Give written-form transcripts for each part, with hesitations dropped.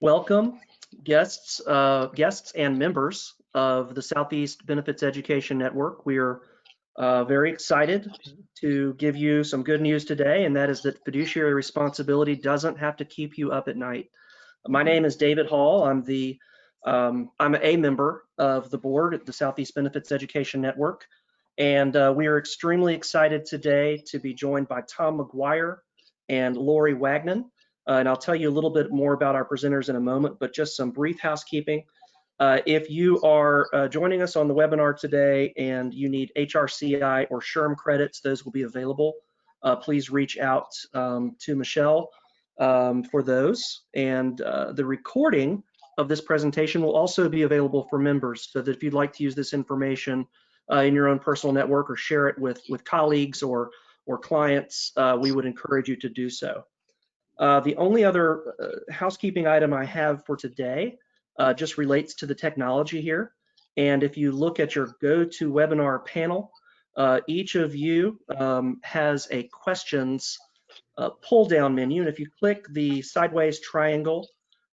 Welcome, guests and members of the Southeast Benefits Education Network. We are very excited to give you some good news today, and that is that fiduciary responsibility doesn't have to keep you up at night. My name is David Hall. I'm a member of the board at the Southeast Benefits Education Network, and we are extremely excited today to be joined by Tom Maguire and Lori Wagnon. And I'll tell you a little bit more about our presenters in a moment, but just some brief housekeeping. If you are joining us on the webinar today and you need HRCI or SHRM credits, those will be available. Please reach out to Michelle for those. And the recording of this presentation will also be available for members, so that if you'd like to use this information in your own personal network or share it with colleagues or clients, we would encourage you to do so. The only other housekeeping item I have for today just relates to the technology here. And if you look at your GoToWebinar panel, each of you has a questions pull down menu. And if you click the sideways triangle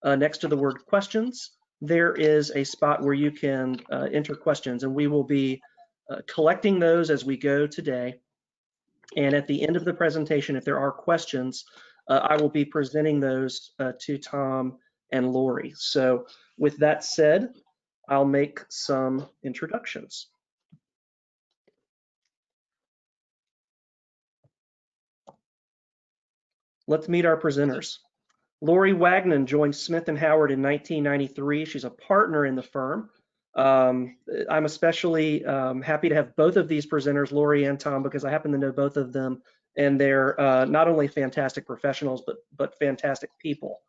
next to the word questions, there is a spot where you can enter questions. And we will be collecting those as we go today. And at the end of the presentation, if there are questions, I will be presenting those to Tom and Lori. So with that said, I'll make some introductions. Let's meet our presenters. Lori Wagnon joined Smith & Howard in 1993. She's a partner in the firm. I'm especially happy to have both of these presenters, Lori and Tom, because I happen to know both of them, and they're not only fantastic professionals, but fantastic people.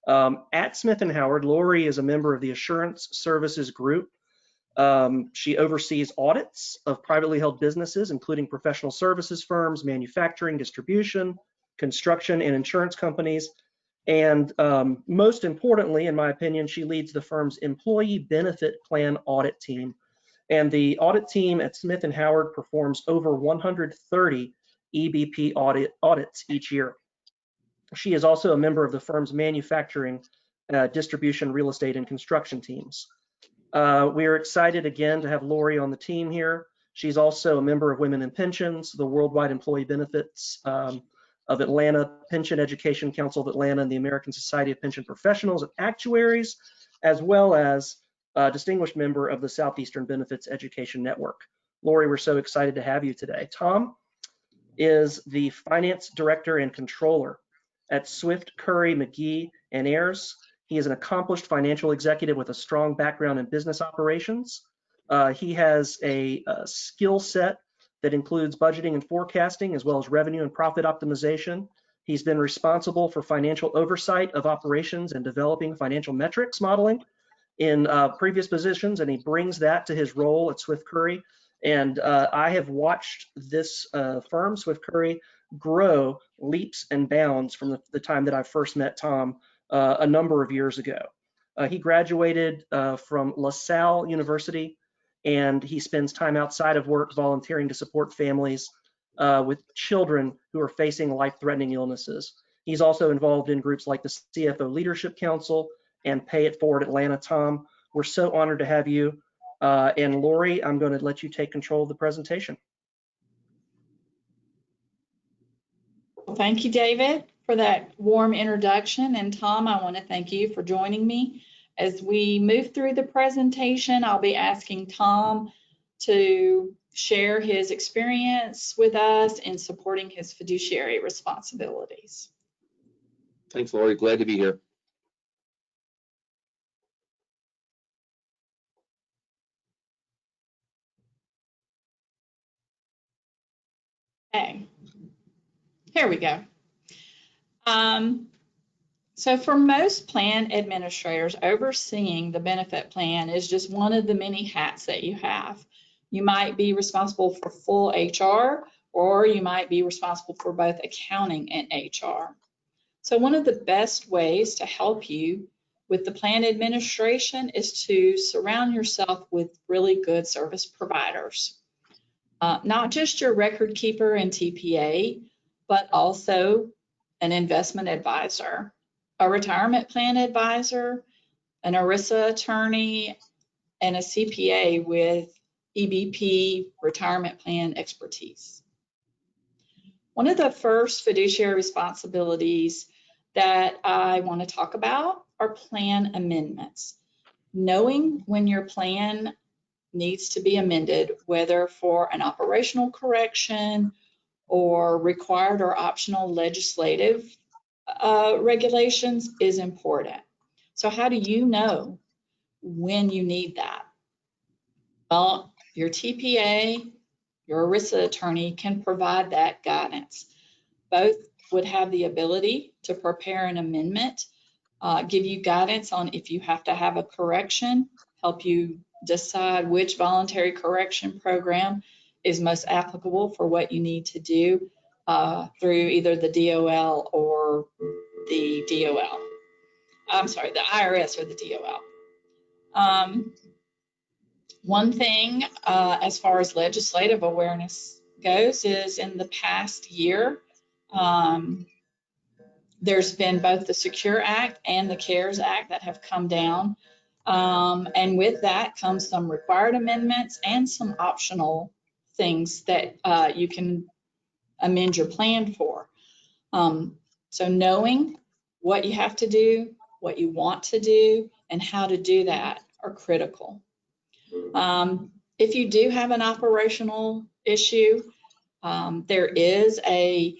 At Smith & Howard, Lori is a member of the Assurance Services Group. She oversees audits of privately held businesses, including professional services firms, manufacturing, distribution, construction, and insurance companies. And most importantly, in my opinion, she leads the firm's employee benefit plan audit team. And the audit team at Smith & Howard performs over 130 EBP audits each year. She is also a member of the firm's manufacturing, distribution, real estate, and construction teams. We are excited again to have Lori on the team here. She's also a member of Women in Pensions, the Worldwide Employee Benefits of Atlanta, Pension Education Council of Atlanta, and the American Society of Pension Professionals and Actuaries, as well as a distinguished member of the Southeastern Benefits Education Network. Lori, we're so excited to have you today. Tom is the Finance Director and Controller at Swift, Currie, McGee, and Ayers. He is an accomplished financial executive with a strong background in business operations. He has a skill set that includes budgeting and forecasting, as well as revenue and profit optimization. He's been responsible for financial oversight of operations and developing financial metrics modeling in previous positions, and he brings that to his role at Swift Currie. And I have watched this firm, Swift Currie, grow leaps and bounds from the time that I first met Tom a number of years ago. He graduated from LaSalle University, and he spends time outside of work volunteering to support families with children who are facing life-threatening illnesses. He's also involved in groups like the CFO Leadership Council and Pay It Forward Atlanta. Tom, we're so honored to have you. And Lori, I'm going to let you take control of the presentation. Well, thank you, David, for that warm introduction. And Tom, I want to thank you for joining me. As we move through the presentation, I'll be asking Tom to share his experience with us in supporting his fiduciary responsibilities. Thanks, Lori. Glad to be here. Okay, here we go. So for most plan administrators, overseeing the benefit plan is just one of the many hats that you have. You might be responsible for full HR, or you might be responsible for both accounting and HR. So one of the best ways to help you with the plan administration is to surround yourself with really good service providers. Not just your record keeper and TPA, but also an investment advisor. a retirement plan advisor, an ERISA attorney, and a CPA with EBP retirement plan expertise. One of the first fiduciary responsibilities that I want to talk about are plan amendments. Knowing when your plan needs to be amended, whether for an operational correction or required or optional legislative regulations is important. So how do you know when you need that? Well, your TPA, your ERISA attorney can provide that guidance. Both would have the ability to prepare an amendment, give you guidance on if you have to have a correction, help you decide which voluntary correction program is most applicable for what you need to do through either the DOL or the DOL. I'm sorry, the IRS or the DOL. One thing as far as legislative awareness goes is in the past year, there's been both the Secure Act and the CARES Act that have come down. And with that comes some required amendments and some optional things that you can amend your plan for. So knowing what you have to do, what you want to do, and how to do that are critical. If you do have an operational issue, there is a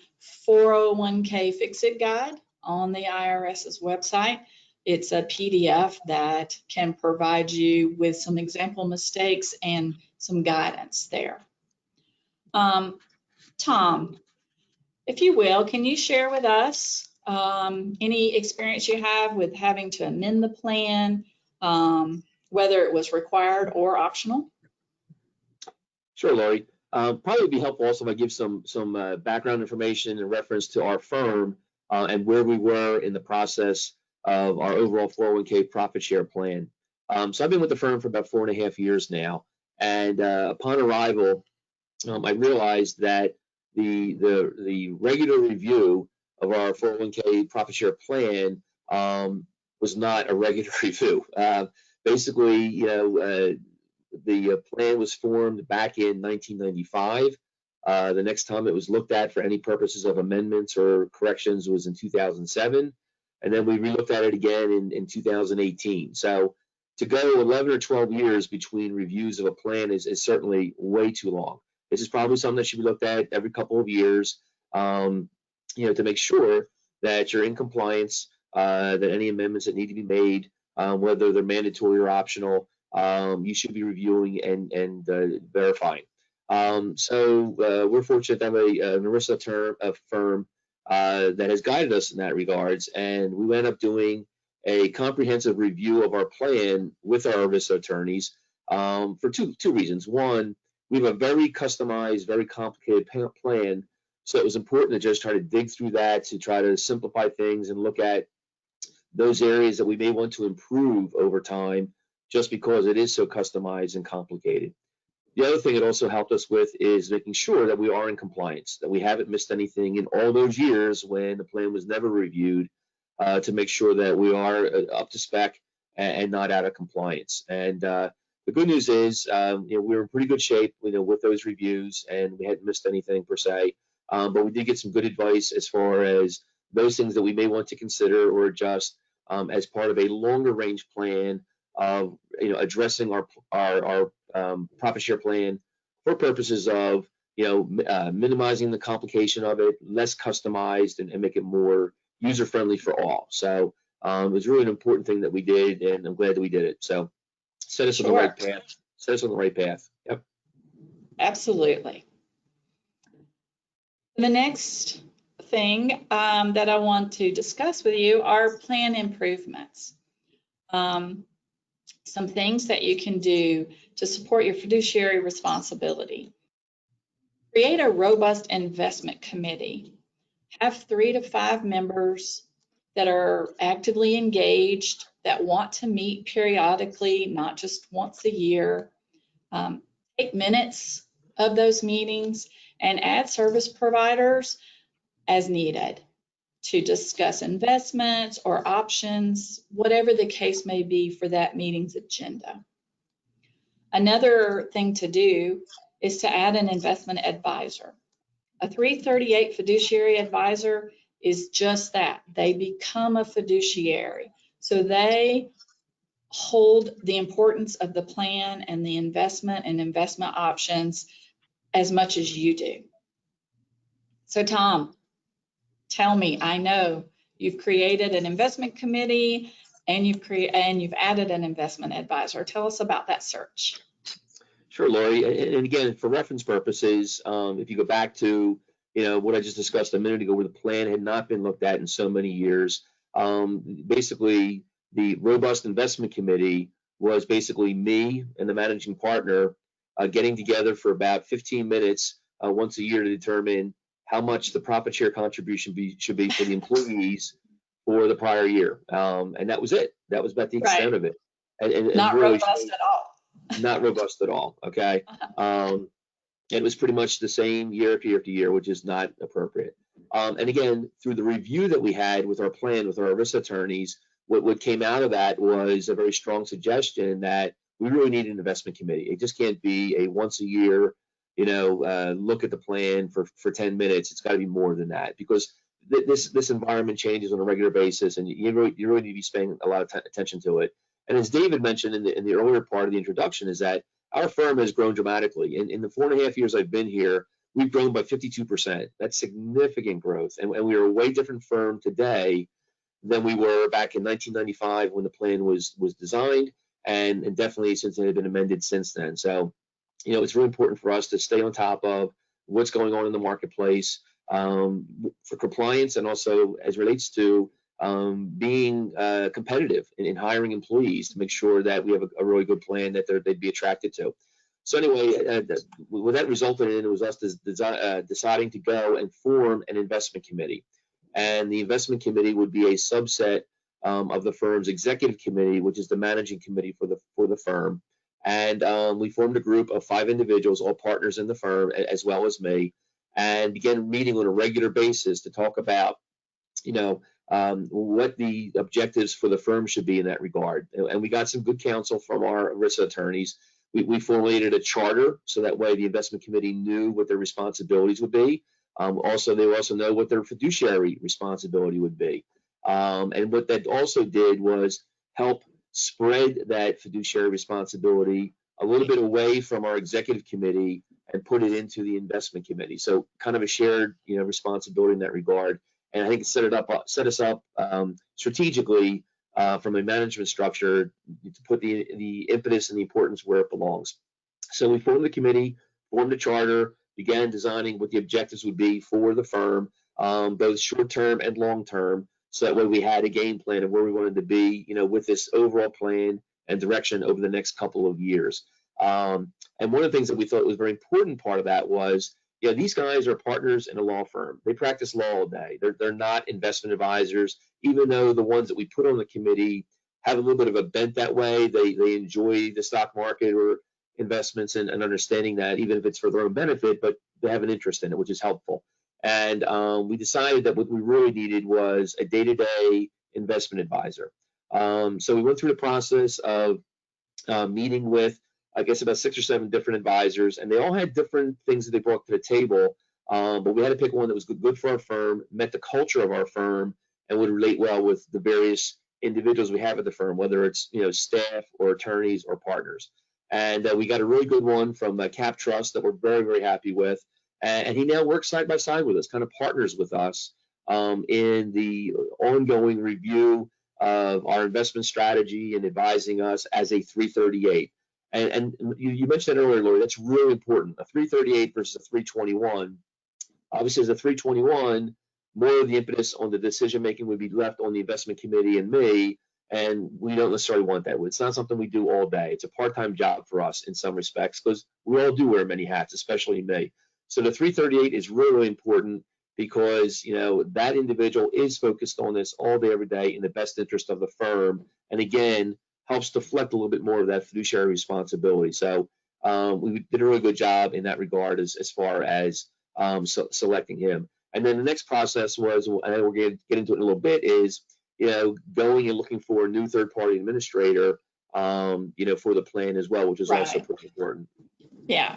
401k Fix-It guide on the IRS's website. It's a PDF that can provide you with some example mistakes and some guidance there. Tom, if you will, can you share with us any experience you have with having to amend the plan, whether it was required or optional? Sure, Lori. Probably would be helpful also if I give some background information in reference to our firm and where we were in the process of our overall 401k profit share plan. So I've been with the firm for about 4.5 years now, and upon arrival, I realized that the regular review of our 401k profit share plan was not a regular review. Basically, the plan was formed back in 1995. The next time it was looked at for any purposes of amendments or corrections was in 2007. And then we re-looked at it again in 2018. So to go 11 or 12 years between reviews of a plan is certainly way too long. This is probably something that should be looked at every couple of years, to make sure that you're in compliance, that any amendments that need to be made, whether they're mandatory or optional, you should be reviewing and verifying. So we're fortunate to have an ERISA firm that has guided us in that regards, and we went up doing a comprehensive review of our plan with our ERISA attorneys for two reasons. One, we have a very customized, very complicated plan, so it was important to just try to dig through that to try to simplify things and look at those areas that we may want to improve over time, just because it is so customized and complicated. The other thing it also helped us with is making sure that we are in compliance, that we haven't missed anything in all those years when the plan was never reviewed, to make sure that we are up to spec and not out of compliance. And the good news is, we were in pretty good shape, with those reviews, and we hadn't missed anything per se. But we did get some good advice as far as those things that we may want to consider or adjust as part of a longer range plan of addressing our profit share plan for purposes of minimizing the complication of it, less customized, and make it more user friendly for all. So it was really an important thing that we did, and I'm glad that we did it. So set us on the right path. Set us on the right path. Yep. Absolutely. The next thing that I want to discuss with you are plan improvements. Some things that you can do to support your fiduciary responsibility. Create a robust investment committee. Have 3 to 5 members that are actively engaged, that want to meet periodically, not just once a year. Take minutes of those meetings and add service providers as needed. to discuss investments or options, whatever the case may be for that meeting's agenda. Another thing to do is to add an investment advisor. A 338 fiduciary advisor is just that. They become a fiduciary. So they hold the importance of the plan and the investment and investment options as much as you do. So Tom, tell me, I know you've created an investment committee and you've added an investment advisor. Tell us about that search. Sure, Lori. And again, for reference purposes, if you go back to what I just discussed a minute ago, where the plan had not been looked at in so many years, basically the robust investment committee was basically me and the managing partner getting together for about 15 minutes once a year to determine how much the profit share contribution should be for the employees for the prior year. And that was it. That was about the extent of it. And not really robust at all. Not robust at all. Okay. It was pretty much the same year after year, which is not appropriate. And again, through the review that we had with our plan, with our risk attorneys, what came out of that was a very strong suggestion that we really need an investment committee. It just can't be a once a year, look at the plan for 10 minutes. It's got to be more than that, because this environment changes on a regular basis, and you really need to be paying a lot of attention to it. And as David mentioned in the earlier part of the introduction, is that our firm has grown dramatically. In the 4.5 years I've been here, we've grown by 52%. That's significant growth. And we are a way different firm today than we were back in 1995 when the plan was designed, and definitely since it had been amended since then. So, it's really important for us to stay on top of what's going on in the marketplace for compliance, and also as relates to being competitive in hiring employees, to make sure that we have a really good plan that they'd be attracted to. So anyway, what that resulted in was us deciding to go and form an investment committee. And the investment committee would be a subset of the firm's executive committee, which is the managing committee for the firm. And we formed a group of 5 individuals, all partners in the firm, as well as me, and began meeting on a regular basis to talk about, what the objectives for the firm should be in that regard. And we got some good counsel from our risk attorneys. We formulated a charter, so that way the investment committee knew what their responsibilities would be. Also, they also know what their fiduciary responsibility would be. And what that also did was help spread that fiduciary responsibility a little bit away from our executive committee and put it into the investment committee. So kind of a shared, responsibility in that regard. And I think it set us up strategically from a management structure to put the impetus and the importance where it belongs. So we formed the committee, formed a charter, began designing what the objectives would be for the firm, both short-term and long-term, so that way we had a game plan of where we wanted to be, with this overall plan and direction over the next couple of years. And one of the things that we thought was a very important part of that was, these guys are partners in a law firm. They practice law all day. They're not investment advisors, even though the ones that we put on the committee have a little bit of a bent that way. They enjoy the stock market or investments and understanding that, even if it's for their own benefit, but they have an interest in it, which is helpful. And we decided that what we really needed was a day-to-day investment advisor. So we went through the process of meeting with, I guess, about 6 or 7 different advisors, and they all had different things that they brought to the table. But we had to pick one that was good for our firm, met the culture of our firm, and would relate well with the various individuals we have at the firm, whether it's staff or attorneys or partners. And we got a really good one from Cap Trust that we're very, very happy with. And he now works side by side with us, kind of partners with us in the ongoing review of our investment strategy and advising us as a 338. And you mentioned that earlier, Lori, that's really important. A 338 versus a 321. Obviously, as a 321, more of the impetus on the decision making would be left on the investment committee and me, and we don't necessarily want that. It's not something we do all day. It's a part-time job for us in some respects, because we all do wear many hats, especially me. So the 338 is really, really important, because that individual is focused on this all day, every day, in the best interest of the firm, and again, helps deflect a little bit more of that fiduciary responsibility. So we did a really good job in that regard as far as selecting him. And then the next process was, and we're going to get into it in a little bit, is, going and looking for a new third-party administrator, for the plan as well, which is also Right. pretty important. Yeah.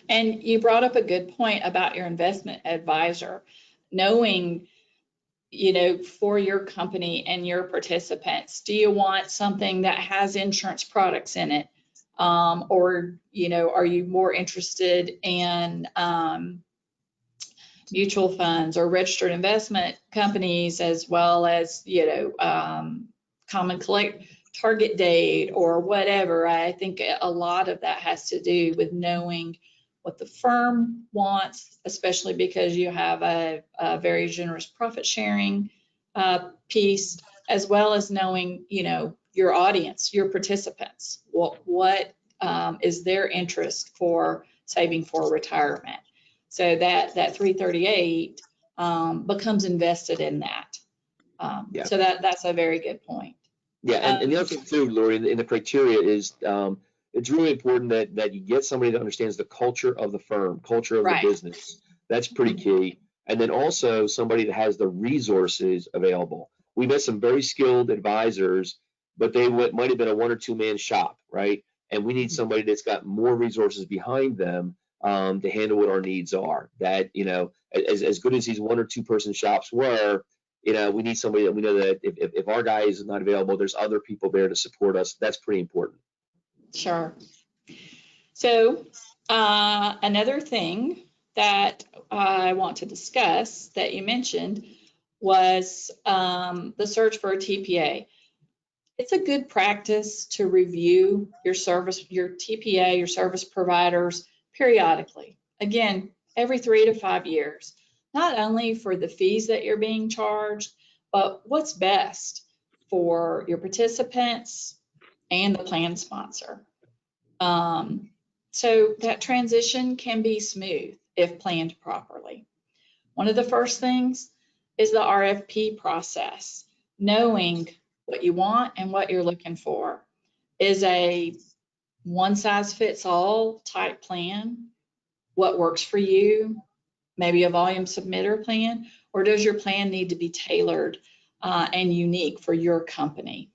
And you brought up a good point about your investment advisor, knowing, for your company and your participants, do you want something that has insurance products in it? Or, are you more interested in mutual funds or registered investment companies, as well as, common target date or whatever? I think a lot of that has to do with knowing what the firm wants, especially because you have a very generous profit sharing piece, as well as knowing, your audience, your participants, what is their interest for saving for retirement. So that 338 becomes invested in that. Yeah. So that's a very good point. Yeah, and the other thing too, Lori, in the criteria is, it's really important that you get somebody that understands the culture of the firm, culture of Right. the business. That's pretty key. And then also somebody that has the resources available. We met some very skilled advisors, but they might have been a 1 or 2 man shop, right? And we need somebody that's got more resources behind them to handle what our needs are. That, as good as these 1 or 2 person shops were, we need somebody that we know that if our guy is not available, there's other people there to support us. That's pretty important. Sure. So another thing that I want to discuss that you mentioned was the search for a TPA. It's a good practice to review your TPA, your service providers periodically. Again, every 3 to 5 years, not only for the fees that you're being charged, but what's best for your participants and the plan sponsor. So that transition can be smooth if planned properly. One of the first things is the RFP process, knowing what you want and what you're looking for. Is a one-size-fits-all type plan what works for you? Maybe a volume submitter plan, or does your plan need to be tailored and unique for your company?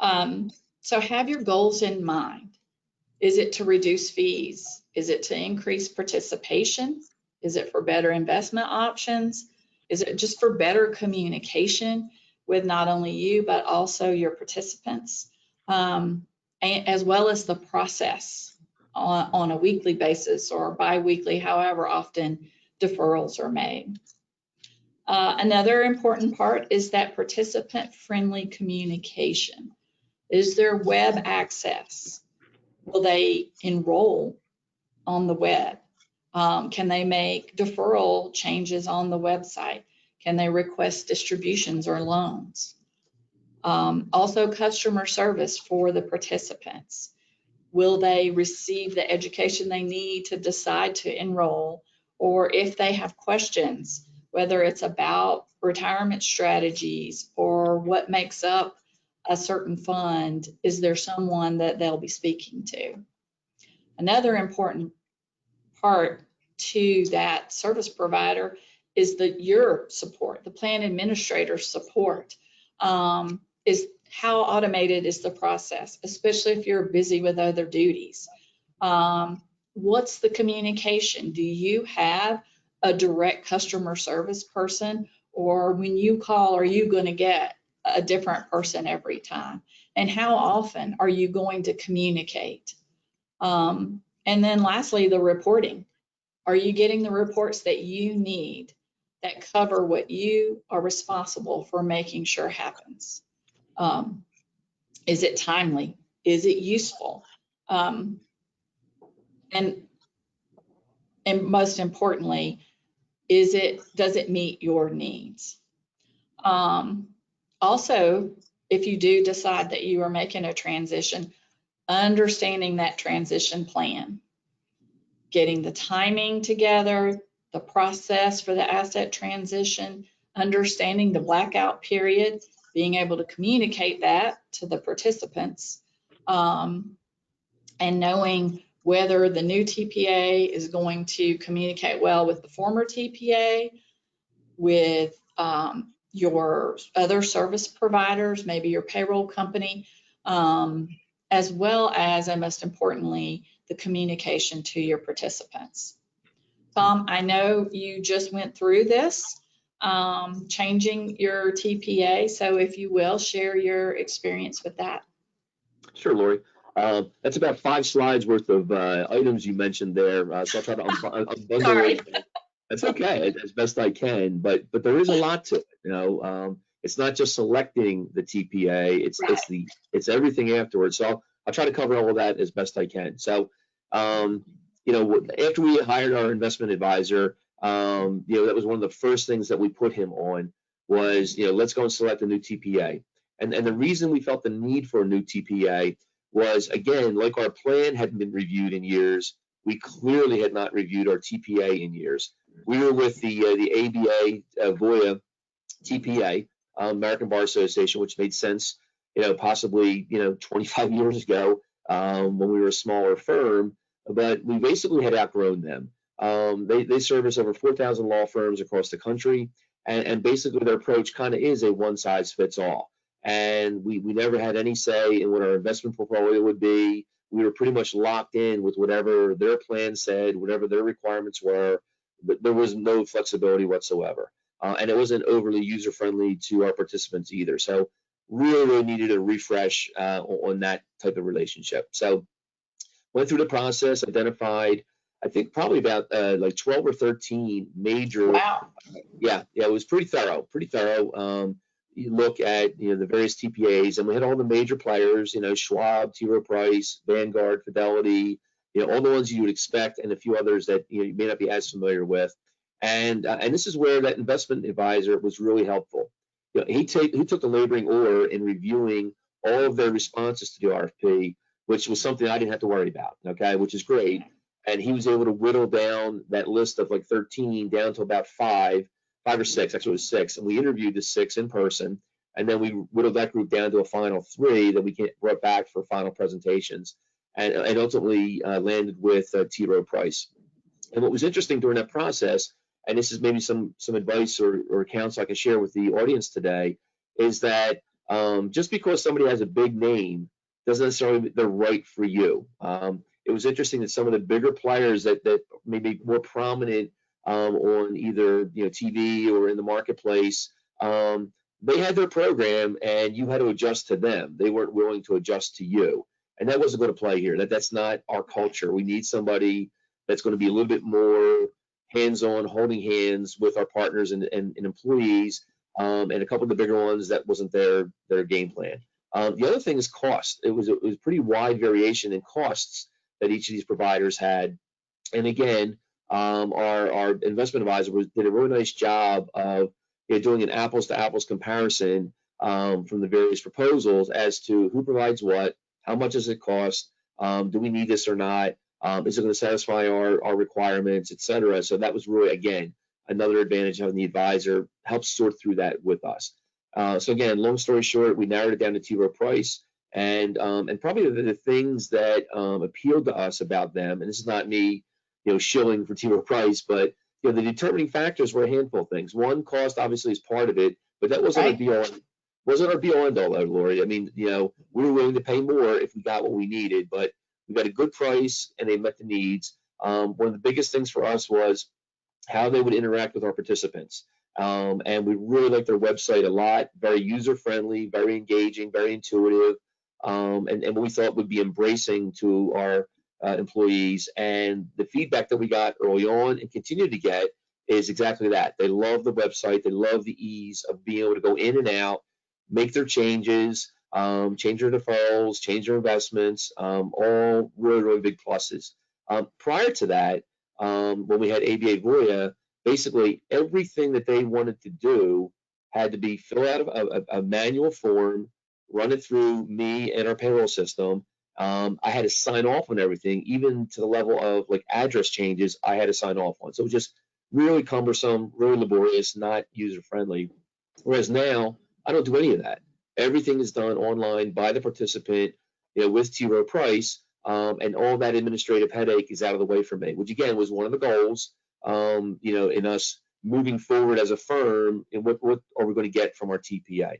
So have your goals in mind. Is it to reduce fees? Is it to increase participation? Is it for better investment options? Is it just for better communication with not only you, but also your participants, as well as the process on a weekly basis or bi-weekly, however often deferrals are made. Another important part is that participant-friendly communication. Is there web access? Will they enroll on the web? Can they make deferral changes on the website? Can they request distributions or loans? Also, customer service for the participants. Will they receive the education they need to decide to enroll? Or if they have questions, whether it's about retirement strategies or what makes up a certain fund, is there someone that they'll be speaking to? Another important part to that service provider is your support, the plan administrator support. Is how automated is the process, especially if you're busy with other duties? What's the communication? Do you have a direct customer service person, or when you call, are you going to get a different person every time? And how often are you going to communicate? And then lastly, the reporting. Are you getting the reports that you need that cover what you are responsible for making sure happens? Is it timely? Is it useful? And most importantly, does it meet your needs? Also, if you do decide that you are making a transition, understanding that transition plan, getting the timing together, the process for the asset transition, understanding the blackout period, being able to communicate that to the participants, and knowing whether the new TPA is going to communicate well with the former TPA, with your other service providers, maybe your payroll company, as well as, and most importantly, the communication to your participants. Tom, I know you just went through this, changing your TPA, so if you will, share your experience with that. Sure, Lori. That's about 5 slides worth of items you mentioned there, so I'll try to unbundle Sorry. it. That's okay, as best I can, but there is a lot to it. You know, it's not just selecting the TPA; it's everything afterwards. So I'll try to cover all of that as best I can. So, you know, after we hired our investment advisor, you know, that was one of the first things that we put him on was, you know, let's go and select a new TPA. And the reason we felt the need for a new TPA was, again, like our plan hadn't been reviewed in years, we clearly had not reviewed our TPA in years. We were with the ABA Voya TPA, American Bar Association, which made sense, you know, possibly, you know, 25 years ago when we were a smaller firm, but we basically had outgrown them. They service over 4,000 law firms across the country, and basically their approach kind of is a one size fits all. And we never had any say in what our investment portfolio would be. We were pretty much locked in with whatever their plan said, whatever their requirements were. But there was no flexibility whatsoever. And it wasn't overly user-friendly to our participants either. So really needed a refresh on that type of relationship. So went through the process, identified, I think probably about like 12 or 13 major. Wow. Yeah, it was pretty thorough. You look at, you know, the various TPAs, and we had all the major players, you know, Schwab, T. Rowe Price, Vanguard, Fidelity, you know, all the ones you would expect, and a few others that, you know, you may not be as familiar with. And this is where that investment advisor was really helpful. You know, he took the laboring oar in reviewing all of their responses to the RFP, which was something I didn't have to worry about, okay, which is great. And he was able to whittle down that list of like 13 down to about 5 or 6, actually it was 6, and we interviewed the 6 in person, and then we whittled that group down to a final 3 that we brought back for final presentations, and ultimately landed with T. Rowe Price. And what was interesting during that process, and this is maybe some advice or counsel I can share with the audience today, is that just because somebody has a big name doesn't necessarily mean they're right for you. It was interesting that some of the bigger players that may be more prominent on either, you know, TV or in the marketplace, they had their program and you had to adjust to them. They weren't willing to adjust to you, and that wasn't going to play here. That's not our culture. We need somebody that's going to be a little bit more hands-on, holding hands with our partners and employees, and a couple of the bigger ones that wasn't their game plan. The other thing is cost. It was pretty wide variation in costs that each of these providers had, and again, our investment advisor did a really nice job of, you know, doing an apples to apples comparison from the various proposals as to who provides what, how much does it cost, do we need this or not, is it going to satisfy our requirements, et cetera. So that was really, again, another advantage of the advisor, help sort through that with us. So again, long story short, we narrowed it down to T. Rowe Price, and probably the things that appealed to us about them, and this is not me, you know, shilling for T. Rowe Price, but, you know, the determining factors were a handful of things. One, cost obviously is part of it, but that wasn't our be-all end all, Lori. I mean, you know, we were willing to pay more if we got what we needed, but we got a good price and they met the needs. One of the biggest things for us was how they would interact with our participants. And we really liked their website a lot, very user-friendly, very engaging, very intuitive, and what we thought would be embracing to our employees. And the feedback that we got early on and continue to get is exactly that. They love the website. They love the ease of being able to go in and out, make their changes, change their deferrals, change their investments, all really, really big pluses. Prior to that, when we had ABA Voya, basically everything that they wanted to do had to be filled out of a manual form, run it through me and our payroll system. I had to sign off on everything, even to the level of like address changes I had to sign off on. So it was just really cumbersome, really laborious, not user-friendly. Whereas now, I don't do any of that. Everything is done online by the participant, you know, with T. Rowe Price. and all that administrative headache is out of the way for me, which again was one of the goals, in us moving forward as a firm, and what are we going to get from our TPA.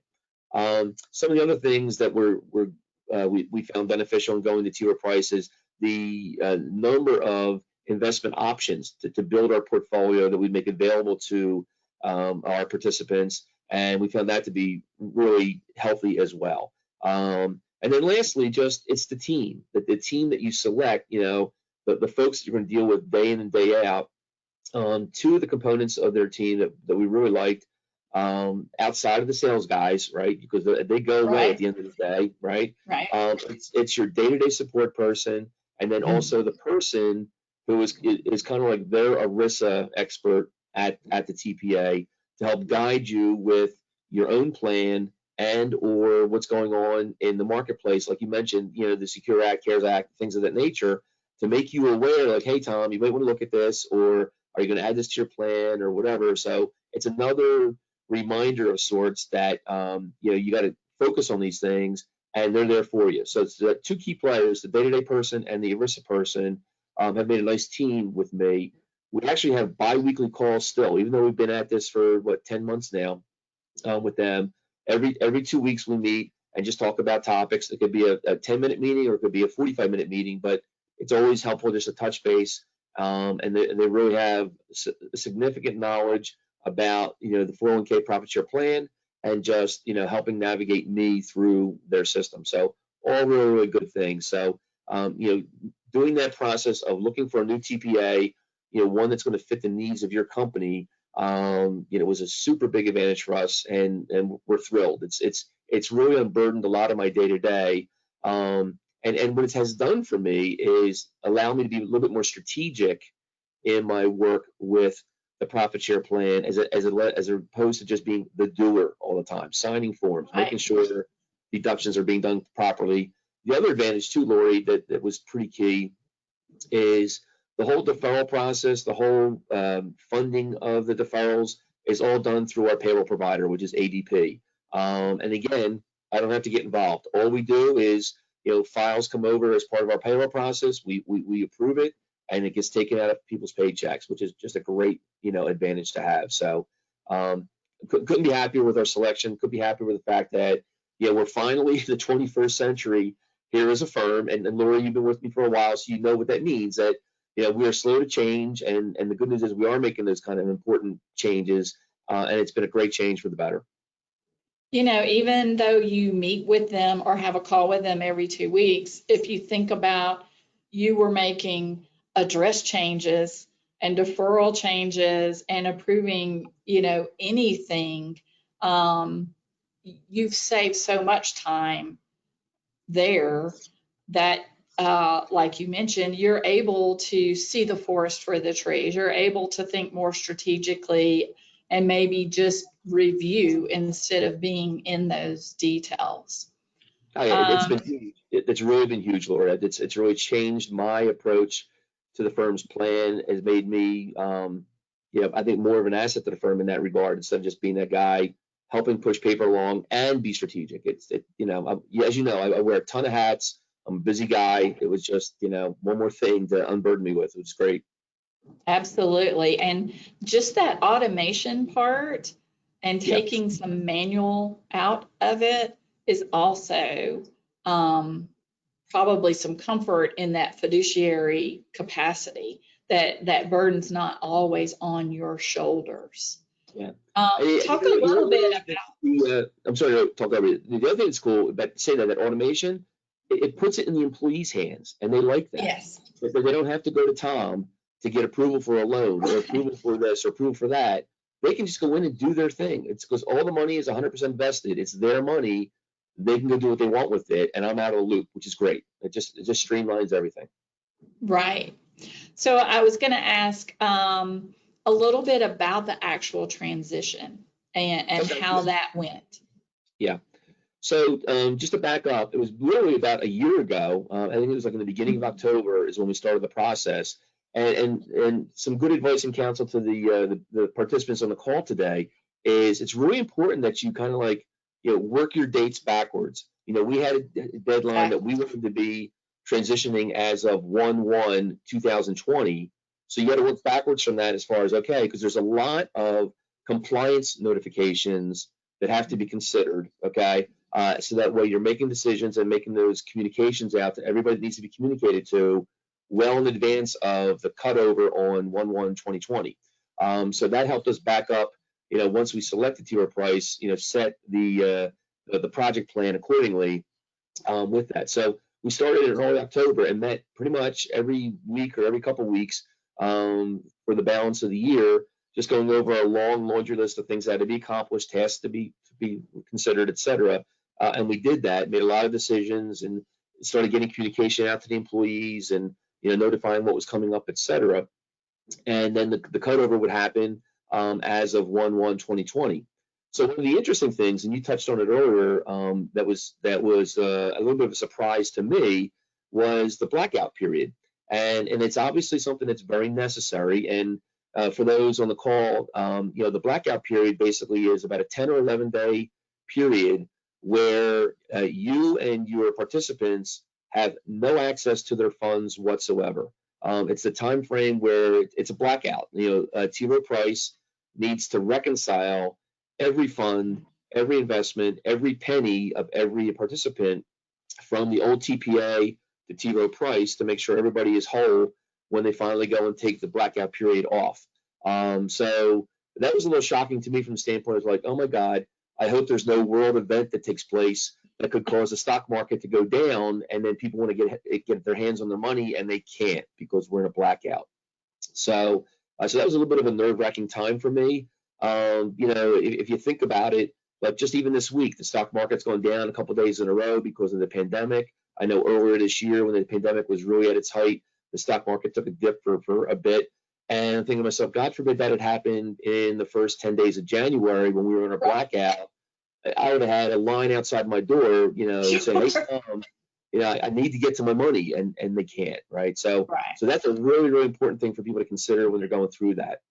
Some of the other things that we found beneficial in going to T. Rowe Price is the number of investment options to build our portfolio that we make available to our participants, and we found that to be really healthy as well. And then lastly, just it's the team, the team that you select, the folks that you're going to deal with day in and day out. Two of the components of their team that we really liked, outside of the sales guys, right? Because they go away at the end of the day, right? Right. It's your day-to-day support person, and then also the person who is kind of like their ERISA expert at the TPA to help guide you with your own plan and or what's going on in the marketplace, like you mentioned, the Secure Act, CARES Act, things of that nature, to make you aware, like, hey, Tom, you might want to look at this, or are you going to add this to your plan or whatever. So it's another reminder of sorts that you got to focus on these things, and they're there for you. So it's the two key players, the day-to-day person and the ERISA person, have made a nice team with me. We actually have bi-weekly calls still, even though we've been at this for 10 months now with them. Every 2 weeks we meet and just talk about topics. It could be a 10-minute meeting or it could be a 45-minute meeting, but it's always helpful just to touch base. And they really have significant knowledge about the 401k profit share plan, and just helping navigate me through their system. So all really, really good things. So doing that process of looking for a new TPA, one that's going to fit the needs of your company, was a super big advantage for us, and we're thrilled. It's really unburdened a lot of my day to day. And what it has done for me is allow me to be a little bit more strategic in my work with the profit share plan, as opposed to just being the doer all the time, signing forms, making sure deductions are being done properly. The other advantage too, Lori, that was pretty key, is the whole deferral process, the whole funding of the deferrals is all done through our payroll provider, which is ADP. And again, I don't have to get involved. All we do is, files come over as part of our payroll process. We approve it, and it gets taken out of people's paychecks, which is just a great, advantage to have. So couldn't be happier with our selection. Could be happier with the fact that, we're finally in the 21st century here as a firm. And Lori, you've been with me for a while, so you know what that means, that, we are slow to change. And the good news is we are making those kind of important changes. And it's been a great change for the better. Even though you meet with them or have a call with them every 2 weeks, if you think about you were making address changes and deferral changes and approving, anything, you've saved so much time there that, like you mentioned, you're able to see the forest for the trees. You're able to think more strategically and maybe just review instead of being in those details. It's been huge. It's really been huge, Laura. It's really changed my approach to the firm's plan. Has made me, I think, more of an asset to the firm in that regard, instead of just being that guy helping push paper along and be strategic. As you know, I wear a ton of hats. I'm a busy guy. It was just, one more thing to unburden me with, which is great. Absolutely. And just that automation part and taking some manual out of it is also probably some comfort in that fiduciary capacity, that burden's not always on your shoulders. Yeah. Talk a little bit about. I'm sorry to talk over it. The other thing that's cool about saying that automation, it puts it in the employee's hands, and they like that. Yes. They don't have to go to Tom to get approval for a loan or approval for this or approval for that. They can just go in and do their thing. It's because all the money is 100% vested. It's their money. They can go do what they want with it, and I'm out of the loop, which is great. It just streamlines everything. Right. So I was going to ask a little bit about the actual transition and how that went. Yeah. So just to back up, it was literally about a year ago. I think it was like in the beginning of October is when we started the process. And some good advice and counsel to the participants on the call today is it's really important that you kind of work your dates backwards. We had a deadline that we wanted to be transitioning as of 1/1/2020. So you got to work backwards from that as far as, okay, because there's a lot of compliance notifications that have to be considered, okay? So that way you're making decisions and making those communications out to everybody that needs to be communicated to well in advance of the cutover on 1/1/2020. So that helped us back up, once we selected T. Rowe Price, set the project plan accordingly with that. So we started in early October and met pretty much every week or every couple weeks for the balance of the year, just going over a long laundry list of things that had to be accomplished, tasks to be considered, et cetera. And we did that, made a lot of decisions, and started getting communication out to the employees and notifying what was coming up, et cetera. And then the cutover would happen as of 1/1/2020. So one of the interesting things, and you touched on it earlier, that was a little bit of a surprise to me, was the blackout period. And it's obviously something that's very necessary. And for those on the call, the blackout period basically is about a 10 or 11 day period where you and your participants have no access to their funds whatsoever. It's the time frame where it's a blackout. T. Rowe Price needs to reconcile every fund, every investment, every penny of every participant from the old TPA to T. Rowe Price to make sure everybody is whole when they finally go and take the blackout period off. So that was a little shocking to me from the standpoint of like, oh my God, I hope there's no world event that takes place that could cause the stock market to go down, and then people want to get their hands on their money and they can't because we're in a blackout. So that was a little bit of a nerve-wracking time for me. If you think about it, like just even this week, the stock market's gone down a couple of days in a row because of the pandemic. I know earlier this year when the pandemic was really at its height, the stock market took a dip for a bit. And I'm thinking to myself, God forbid that had happened in the first 10 days of January when we were in a blackout. I would have had a line outside my door, saying, hey, Tom, I need to get to my money, and they can't, right? So that's a really, really important thing for people to consider when they're going through that.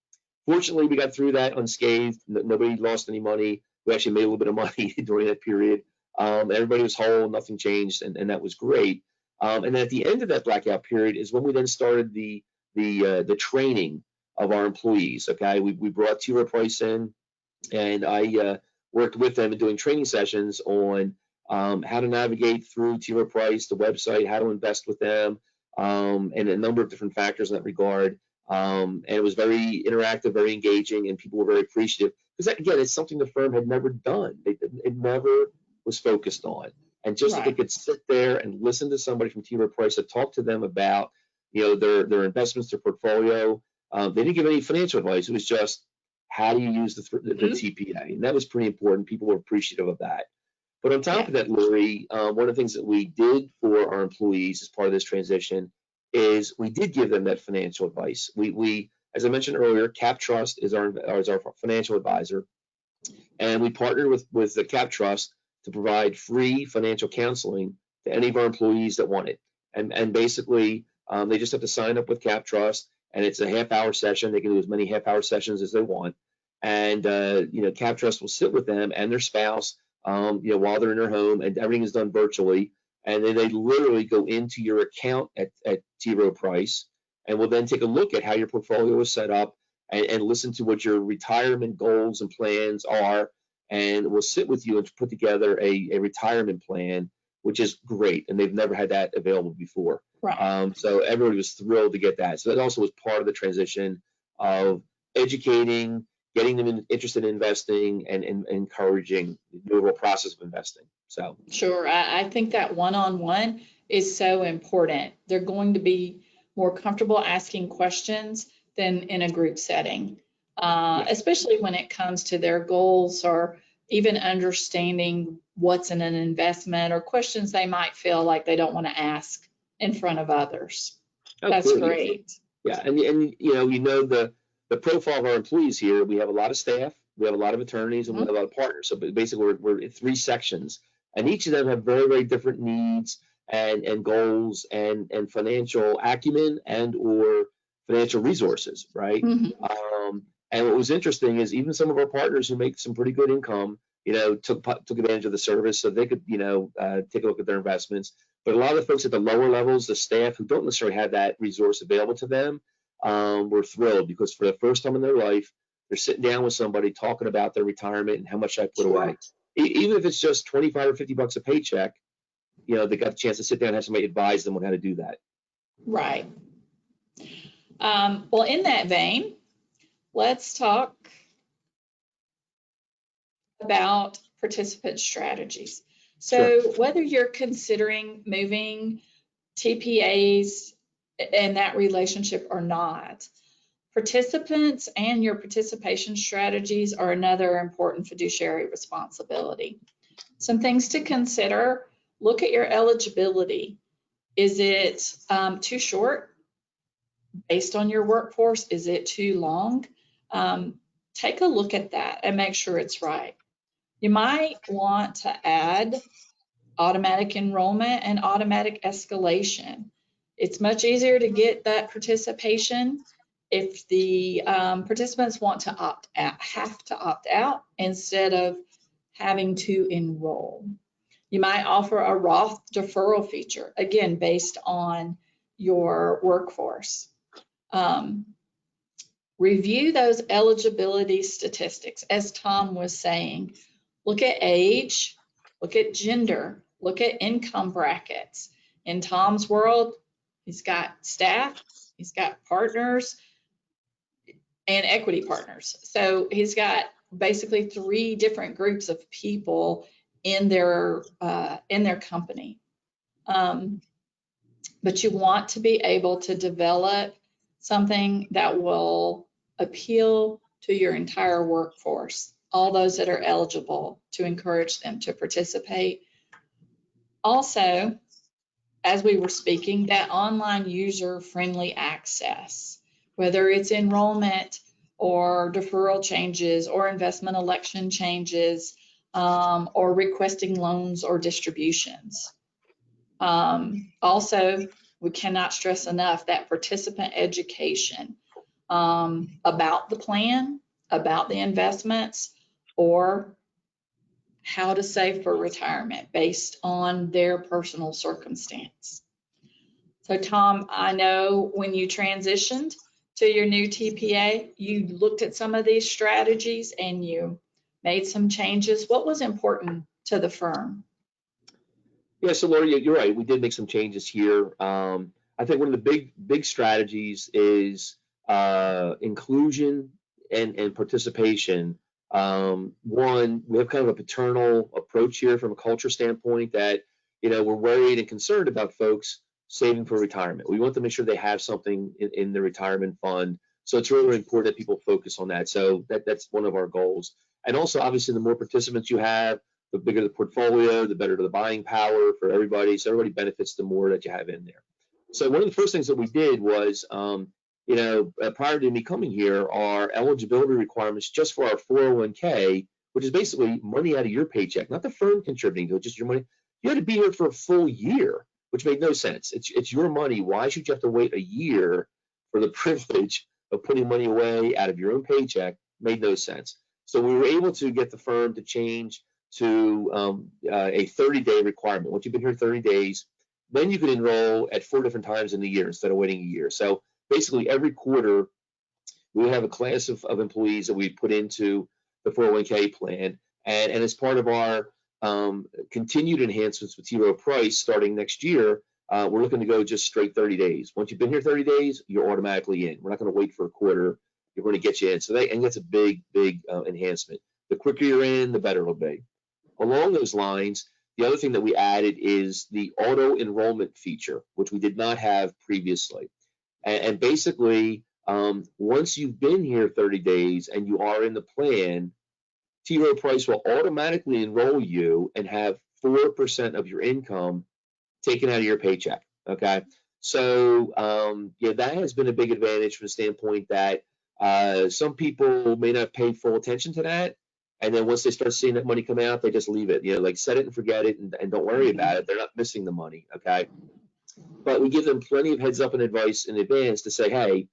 Fortunately, we got through that unscathed. Nobody lost any money. We actually made a little bit of money during that period. Everybody was whole, nothing changed, and that was great. And then at the end of that blackout period is when we then started the training of our employees. Okay, we brought T. Rowe Price in, and I worked with them in doing training sessions on how to navigate through T. Rowe Price, the website, how to invest with them, and a number of different factors in that regard. And it was very interactive, very engaging, and people were very appreciative because, again, it's something the firm had never done. It never was focused on. And just that they could sit there and listen to somebody from T. Rowe Price that talked to them about their investments, their portfolio. They didn't give any financial advice. It was just, how do you use the TPA? And that was pretty important. People were appreciative of that. But on top of that, Lori, one of the things that we did for our employees as part of this transition is we did give them that financial advice. We as I mentioned earlier, Cap Trust is our financial advisor, and we partnered with the Cap Trust to provide free financial counseling to any of our employees that want it. And basically, they just have to sign up with Cap Trust, and it's a half-hour session. They can do as many half-hour sessions as they want. And Cap Trust will sit with them and their spouse, while they're in their home, and everything is done virtually. And then they literally go into your account at T. Rowe Price, and will then take a look at how your portfolio is set up and listen to what your retirement goals and plans are, and will sit with you and put together a retirement plan, which is great. And they've never had that available before. So everybody was thrilled to get that. So that also was part of the transition of educating, getting them interested in investing, and encouraging the overall process of investing. So sure, I think that one-on-one is so important. They're going to be more comfortable asking questions than in a group setting, especially when it comes to their goals or even understanding what's in an investment or questions they might feel like they don't want to ask in front of others. That's great. Yeah, and the profile of our employees here, we have a lot of staff, we have a lot of attorneys, and we have a lot of partners. So basically we're in 3 sections, and each of them have very, very different needs and goals and financial acumen and or financial resources, right? And what was interesting is even some of our partners who make some pretty good income, took advantage of the service so they could, take a look at their investments. But a lot of the folks at the lower levels, the staff who don't necessarily have that resource available to them, were thrilled because for the first time in their life, they're sitting down with somebody talking about their retirement and how much I put away. Even if it's just 25 or 50 bucks a paycheck, you know, they got a chance to sit down and have somebody advise them on how to do that. Right. Well, in that vein, let's talk about participant strategies. So Sure. whether you're considering moving TPAs and that relationship or not, participants and your participation strategies are another important fiduciary responsibility. Some things to consider: look at your eligibility. Is it too short based on your workforce? Is it too long? Take a look at that and make sure it's right. You might want to add automatic enrollment and automatic escalation. It's much easier to get that participation if the participants want to have to opt out instead of having to enroll. You might offer a Roth deferral feature, again, based on your workforce. Review those eligibility statistics. As Tom was saying, look at age, look at gender, look at income brackets. In Tom's world, he's got staff, he's got partners, and equity partners. So he's got basically 3 different groups of people in their company. But you want to be able to develop something that will appeal to your entire workforce, all those that are eligible, to encourage them to participate. Also, as we were speaking, that online user-friendly access, whether it's enrollment or deferral changes or investment election changes, or requesting loans or distributions. Also, we cannot stress enough that participant education about the plan, about the investments, or how to save for retirement based on their personal circumstance. So Tom, I know when you transitioned to your new TPA, you looked at some of these strategies and you made some changes. What was important to the firm? Yeah, so Lori, you're right. We did make some changes here. I think one of the big strategies is inclusion and participation. One, we have kind of a paternal approach here from a culture standpoint that, you know, we're worried and concerned about folks saving for retirement. We want to make sure they have something in their retirement fund. So it's really important that people focus on that. So that's one of our goals. And also, obviously, the more participants you have, the bigger the portfolio, the better the buying power for everybody. So everybody benefits the more that you have in there. So one of the first things that we did was, you know, prior to me coming here, our eligibility requirements just for our 401k, which is basically money out of your paycheck, not the firm contributing to it, just your money. You had to be here for a full year, which made no sense. It's your money. Why should you have to wait a year for the privilege of putting money away out of your own paycheck? Made no sense. So we were able to get the firm to change to a 30-day requirement. Once you've been here 30 days, then you can enroll at 4 different times in the year instead of waiting a year. So basically every quarter, we have a class of employees that we put into the 401k plan. And as part of our continued enhancements with T. Rowe Price starting next year, we're looking to go just straight 30 days. Once you've been here 30 days, you're automatically in. We're not going to wait for a quarter. You're going to get you in. So that's a big enhancement. The quicker you're in, the better it'll be. Along those lines, the other thing that we added is the auto enrollment feature, which we did not have previously. And basically, once you've been here 30 days and you are in the plan, T. Rowe Price will automatically enroll you and have 4% of your income taken out of your paycheck. Okay, so yeah, that has been a big advantage from the standpoint that some people may not pay full attention to that. And then once they start seeing that money come out, they just leave it, you know, like set it and forget it and don't worry about it. They're not missing the money, okay? But we give them plenty of heads up and advice in advance to say, hey,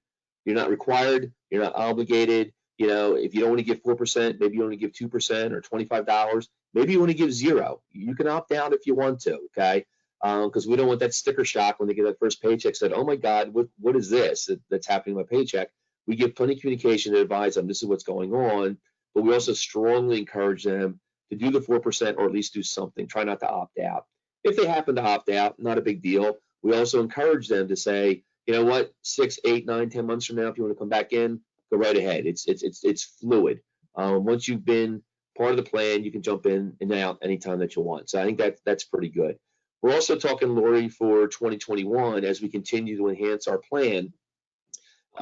you're not required, you're not obligated. You know, if you don't want to give 4%, maybe you only give 2% or $25. Maybe you want to give 0. You can opt out if you want to, okay? because we don't want that sticker shock when they get that first paycheck. Said, oh my God, what is this that's happening to my paycheck? We give plenty of communication to advise them this is what's going on, but we also strongly encourage them to do the 4% or at least do something. Try not to opt out. If they happen to opt out, not a big deal. We also encourage them to say, you know what, 6, 8, 9, 10 months from now, if you want to come back in, go right ahead. It's fluid. Once you've been part of the plan, you can jump in and out anytime that you want. So I think that's pretty good. We're also talking, Lori, for 2021 as we continue to enhance our plan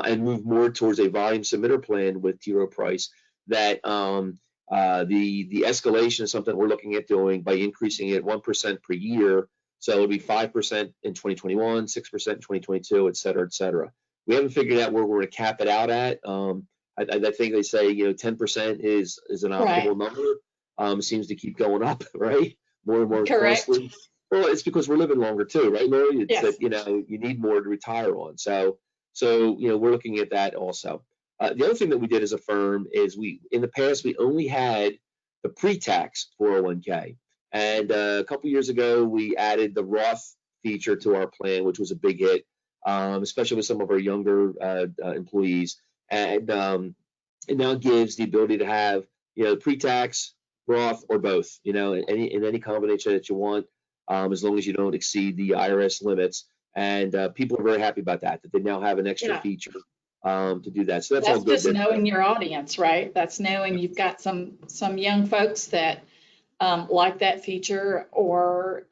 and move more towards a volume submitter plan with T. Rowe Price, that the escalation is something we're looking at doing by increasing it 1% per year. So it'll be 5% in 2021, 6% in 2022, et cetera, et cetera. We haven't figured out where we're going to cap it out at. I think they say 10% is an optimal number. Seems to keep going up, right? More and more costly. Well, it's because we're living longer too, right, Lori? It's that you need more to retire on. So we're looking at that also. The other thing that we did as a firm is in the past we only had the pre-tax 401k, and a couple years ago we added the Roth feature to our plan, which was a big hit, especially with some of our younger employees, and it now gives the ability to have pre-tax, Roth, or both, in any combination that you want, as long as you don't exceed the IRS limits. And people are very happy about that they now have an extra feature to do that. So that's all good. That's just knowing your audience, right? That's knowing you've got some young folks that like that feature, or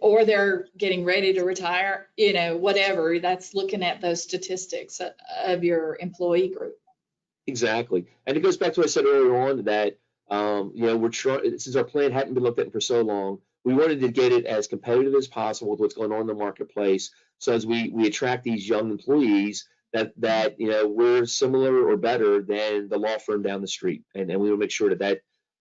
or they're getting ready to retire, whatever. That's looking at those statistics of your employee group. Exactly, and it goes back to what I said earlier on that we're trying, since our plan hadn't been looked at for so long, we wanted to get it as competitive as possible with what's going on in the marketplace. So as we attract these young employees, that we're similar or better than the law firm down the street, and we will make sure that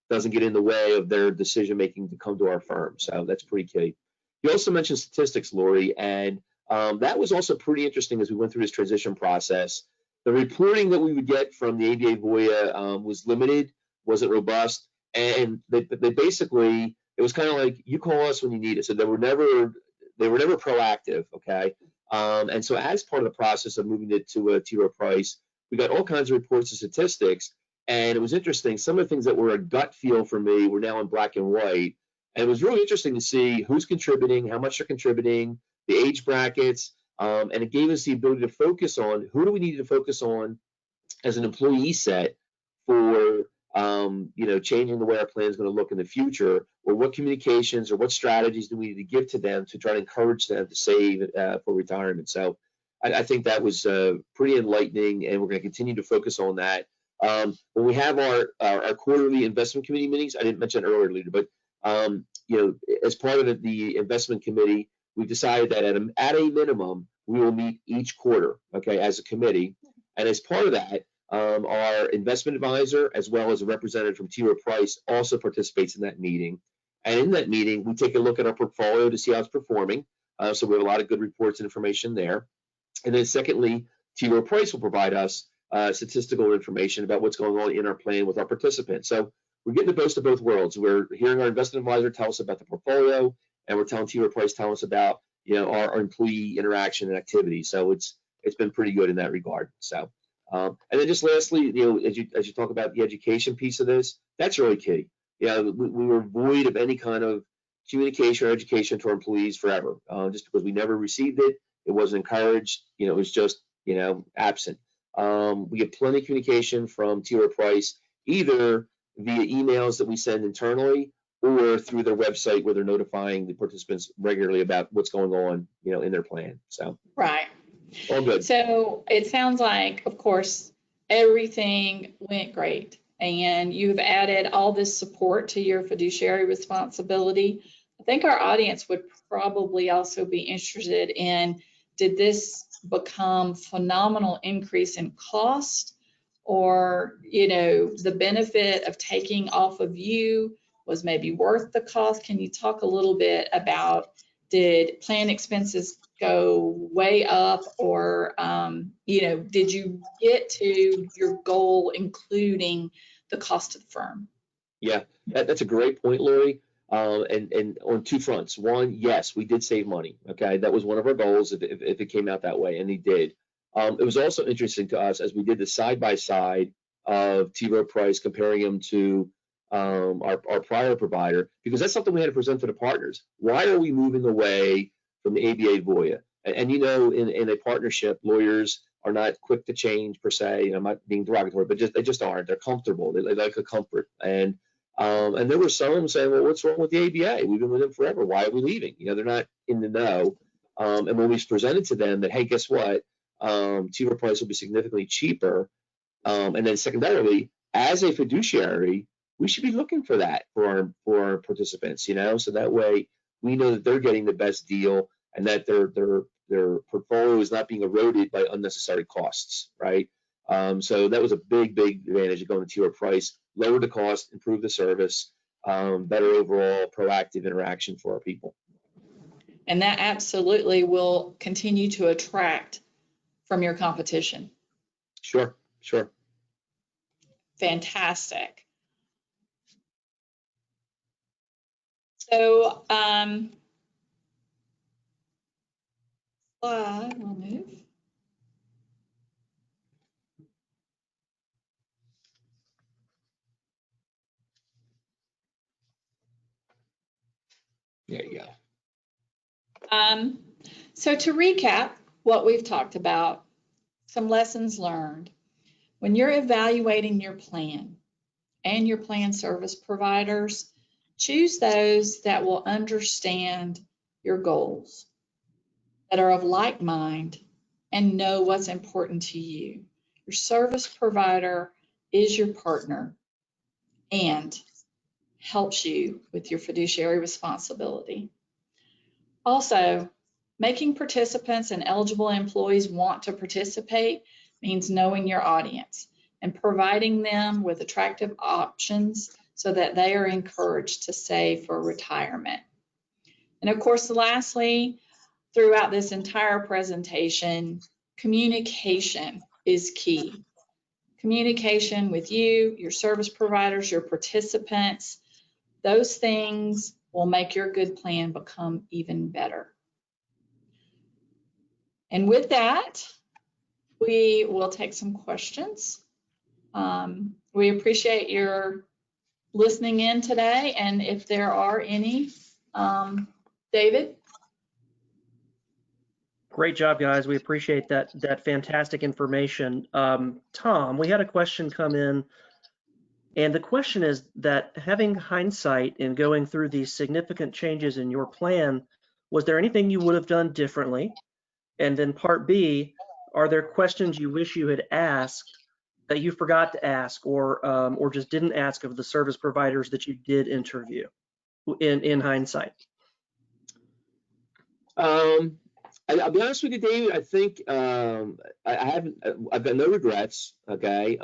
doesn't get in the way of their decision making to come to our firm. So that's pretty key. You also mentioned statistics, Lori, and that was also pretty interesting as we went through this transition process. The reporting that we would get from the ABA Voya was limited, wasn't robust, and they basically, it was kind of like, you call us when you need us. So they were never proactive, okay? And so as part of the process of moving it to a T. Rowe Price, we got all kinds of reports and statistics, and it was interesting. Some of the things that were a gut feel for me were now in black and white, and it was really interesting to see who's contributing, how much they're contributing, the age brackets, and it gave us the ability to focus on who do we need to focus on as an employee set for changing the way our plan is going to look in the future, or what communications or what strategies do we need to give to them to try to encourage them to save for retirement. So I think that was pretty enlightening, and we're going to continue to focus on that. When we have our quarterly investment committee meetings, I didn't mention it earlier, Leader, but as part of the investment committee, we decided that at a minimum, we will meet each quarter, okay, as a committee. And as part of that, our investment advisor, as well as a representative from T. Rowe Price, also participates in that meeting. And in that meeting, we take a look at our portfolio to see how it's performing. So we have a lot of good reports and information there. And then secondly, T. Rowe Price will provide us statistical information about what's going on in our plan with our participants. So we're getting the best of both worlds. We're hearing our investment advisor tell us about the portfolio, and we're telling T. Rowe Price tell us about our employee interaction and activity. So it's been pretty good in that regard. So and then just lastly, as you talk about the education piece of this, that's really key. We were void of any kind of communication or education to our employees forever, just because we never received it. It wasn't encouraged. It was just absent. We get plenty of communication from T. Rowe Price, either via emails that we send internally or through their website, where they're notifying the participants regularly about what's going on, in their plan. So right. All good. So it sounds like, of course, everything went great, and you've added all this support to your fiduciary responsibility. I think our audience would probably also be interested in, did this become phenomenal increase in cost, or the benefit of taking off of you was maybe worth the cost? Can you talk a little bit about, did plan expenses go way up, or did you get to your goal including the cost of the firm? Yeah, that's a great point, Lori. And on two fronts. One, yes, we did save money. Okay, that was one of our goals if it came out that way, and he did. It was also interesting to us as we did the side by side of T. Rowe Price, comparing him to our prior provider, because that's something we had to present to the partners. Why are we moving away from the ABA Voya? And you know, in a partnership, lawyers are not quick to change per se. I'm not being derogatory, but they just aren't. They're comfortable. They like a comfort. And there were some saying, well, what's wrong with the ABA? We've been with them forever. Why are we leaving? You know, they're not in the know. And when we presented to them that, hey, guess what? T. Rowe Price will be significantly cheaper. And then secondarily, as a fiduciary, we should be looking for that for our participants, you know, so that way we know that they're getting the best deal and that their portfolio is not being eroded by unnecessary costs, right? So that was a big advantage of going to T. Rowe Price. Lower the cost, improve the service, better overall proactive interaction for our people. And that absolutely will continue to attract from your competition. Sure. Fantastic. So, slide, we'll move. There you go. So to recap what we've talked about, some lessons learned. When you're evaluating your plan and your plan service providers, choose those that will understand your goals, that are of like mind, and know what's important to you. Your service provider is your partner and helps you with your fiduciary responsibility. Also, making participants and eligible employees want to participate means knowing your audience and providing them with attractive options so that they are encouraged to save for retirement. And of course, lastly, throughout this entire presentation, communication is key. Communication with you, your service providers, your participants, those things will make your good plan become even better. And with that, we will take some questions. We appreciate your listening in today, and if there are any, David? Great job, guys. We appreciate that fantastic information. Tom, we had a question come in, and the question is that having hindsight in going through these significant changes in your plan, was there anything you would have done differently? And then part B, are there questions you wish you had asked that you forgot to ask or just didn't ask of the service providers that you did interview in hindsight? I'll be honest with you, David. I think I've got no regrets. Okay.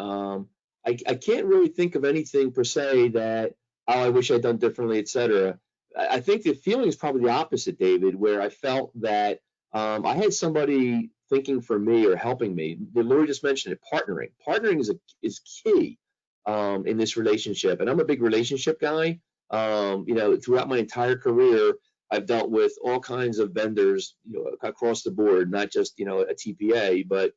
I can't really think of anything per se that, oh, I wish I'd done differently, etc. I think the feeling is probably the opposite, David, where I felt that I had somebody thinking for me or helping me. Lori just mentioned it, partnering. Partnering is key in this relationship, and I'm a big relationship guy. You know, throughout my entire career, I've dealt with all kinds of vendors, you know, across the board, not just, you know, a TPA, but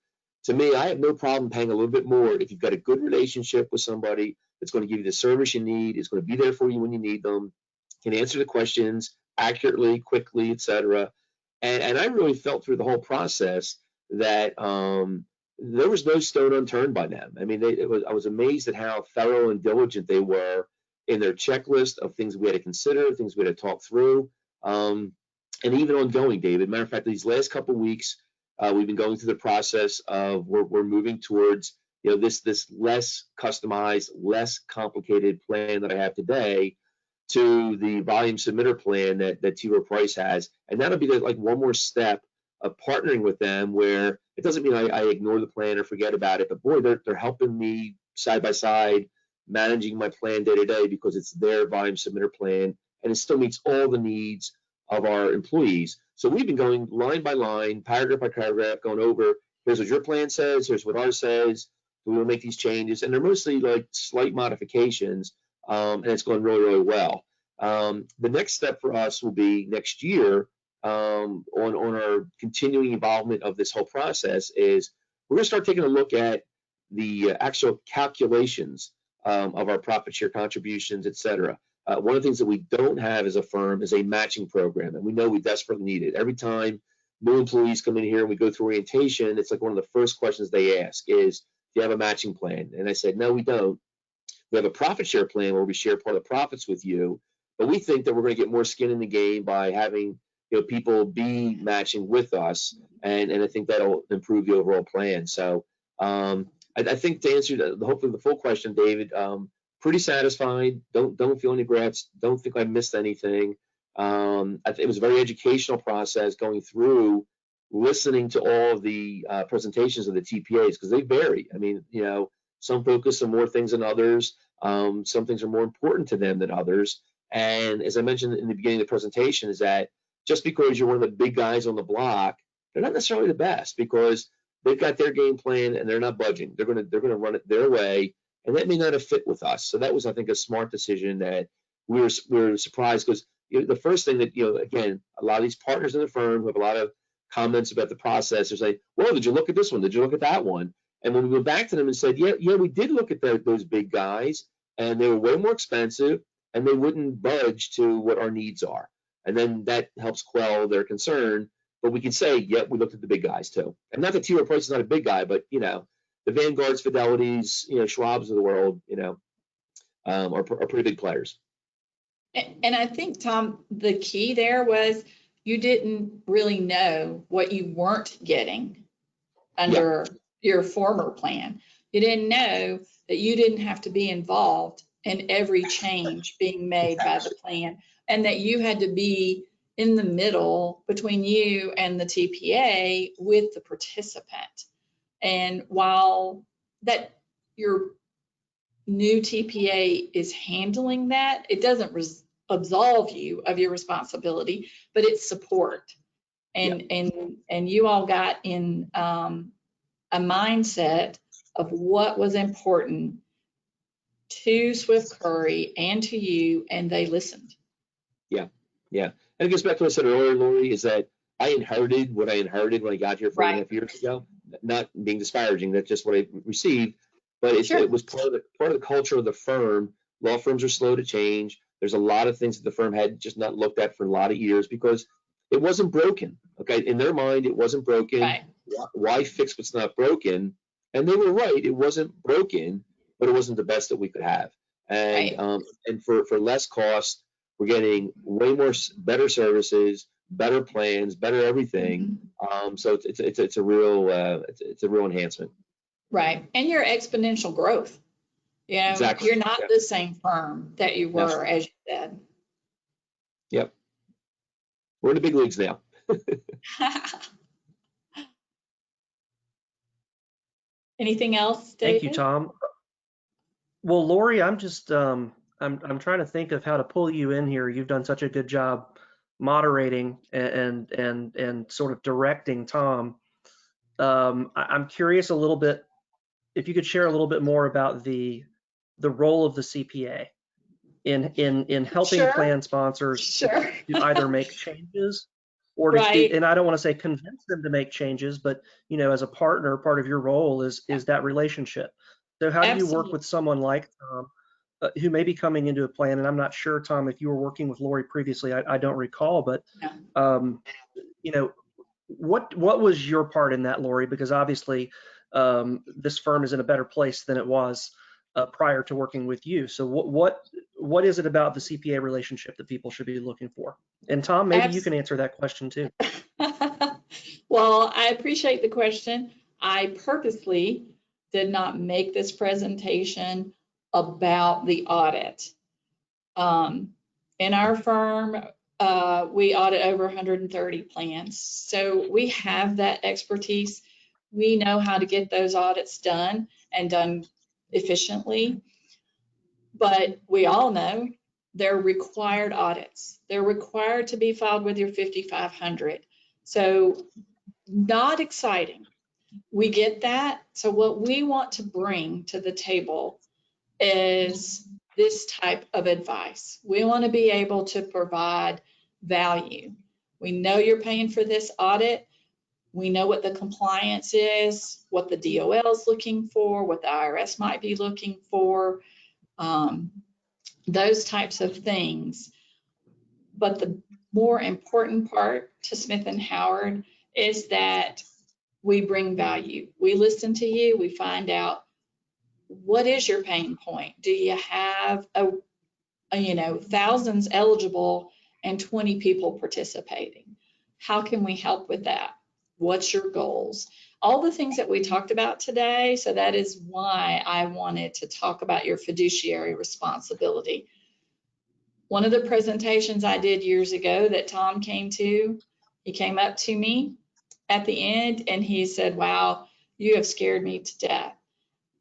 to me, I have no problem paying a little bit more if you've got a good relationship with somebody that's going to give you the service you need, is going to be there for you when you need them, can answer the questions accurately, quickly, etc. And I really felt through the whole process that there was no stone unturned by them. I mean, I was amazed at how thorough and diligent they were in their checklist of things we had to consider, things we had to talk through, and even ongoing, David. Matter of fact, these last couple of weeks, we've been going through the process of we're moving towards, you know, this less customized, less complicated plan that I have today to the volume submitter plan that T. Rowe Price has, and that'll be like one more step of partnering with them, where it doesn't mean I ignore the plan or forget about it, but boy, they're helping me side by side managing my plan day to day because it's their volume submitter plan and it still meets all the needs of our employees. So we've been going line by line, paragraph by paragraph, going over, here's what your plan says, here's what ours says, we will make these changes, and they're mostly like slight modifications, and it's going really, really well. The next step for us will be next year on our continuing involvement of this whole process is we're going to start taking a look at the actual calculations of our profit share contributions, et cetera. One of the things that we don't have as a firm is a matching program, and we know we desperately need it. Every time new employees come in here and we go through orientation, it's like one of the first questions they ask is, do you have a matching plan? And I said, no, we don't. We have a profit share plan where we share part of the profits with you, but we think that we're going to get more skin in the game by having people be matching with us, and I think that'll improve the overall plan. So I think to answer hopefully the full question, David, pretty satisfied. Don't feel any regrets. Don't think I missed anything. It was a very educational process going through, listening to all of the presentations of the TPAs because they vary. I mean, some focus on more things than others. Some things are more important to them than others. And as I mentioned in the beginning of the presentation, is that just because you're one of the big guys on the block, they're not necessarily the best because they've got their game plan and they're not budging. They're going to run it their way, and that may not have fit with us. So that was, I think, a smart decision that we were surprised because the first thing that again, a lot of these partners in the firm who have a lot of comments about the process are saying, well, did you look at this one? Did you look at that one? And when we went back to them and said, yeah, we did look at those big guys, and they were way more expensive, and they wouldn't budge to what our needs are. And then that helps quell their concern. But we can say, yeah, we looked at the big guys too. And not that T. Rowe Price is not a big guy, but the Vanguards, Fidelities, Schwabs of the world, are pretty big players. And I think, Tom, the key there was you didn't really know what you weren't getting under your former plan. You didn't know that you didn't have to be involved in every change being made by the plan, and that you had to be in the middle between you and the TPA with the participant. And while that your new TPA is handling that, it doesn't absolve you of your responsibility, but it's support. And you all got in a mindset of what was important to Swift Currie and to you, and they listened. Yeah. And it goes back to what I said earlier, Lori, is that I inherited what I inherited when I got here 4.5 years ago. Not being disparaging, that's just what I received. But it was part of the culture of the firm. Law firms are slow to change. There's a lot of things that the firm had just not looked at for a lot of years because it wasn't broken. Okay, in their mind, it wasn't broken. Right. Why fix what's not broken? And they were right. It wasn't broken, but it wasn't the best that we could have. And and for less cost, we're getting way more better services, better plans, better everything. So it's a real enhancement. Right, and your exponential growth. Exactly. You're not the same firm that you were, as you said. Yep. We're in the big leagues now. Anything else, David? Thank you, Tom. Well, Lori, I'm just I'm trying to think of how to pull you in here. You've done such a good job moderating and sort of directing Tom. I'm curious a little bit if you could share a little bit more about the role of the CPA in helping plan sponsors to either make changes or to, and I don't want to say convince them to make changes, but as a partner, part of your role is that relationship. So how do you work with someone like Tom who may be coming into a plan? And I'm not sure, Tom, if you were working with Lori previously, I don't recall, but what was your part in that, Lori? Because obviously this firm is in a better place than it was prior to working with you. So what is it about the CPA relationship that people should be looking for? And Tom, maybe you can answer that question too. Well, I appreciate the question. I purposely did not make this presentation about the audit. In our firm, we audit over 130 plans. So we have that expertise. We know how to get those audits done and done efficiently. But we all know they're required audits. They're required to be filed with your 5500. So not exciting. We get that. So what we want to bring to the table is this type of advice. We want to be able to provide value. We know you're paying for this audit. We know what the compliance is, what the DOL is looking for, what the IRS might be looking for, those types of things. But the more important part to Smith and Howard is that we bring value. We listen to you. We find out, what is your pain point? Do you have thousands eligible and 20 people participating? How can we help with that? What's your goals? All the things that we talked about today. So that is why I wanted to talk about your fiduciary responsibility. One of the presentations I did years ago that Tom came to, he came up to me at the end and he said, "Wow, you have scared me to death."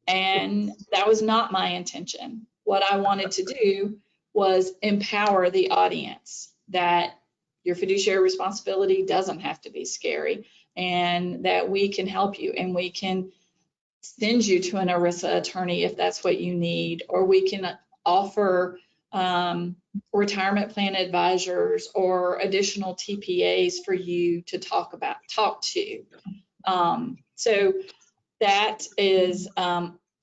And that was not my intention. What I wanted to do was empower the audience that your fiduciary responsibility doesn't have to be scary, and that we can help you, and we can send you to an ERISA attorney if that's what you need, or we can offer retirement plan advisors or additional TPAs for you to talk to. So that is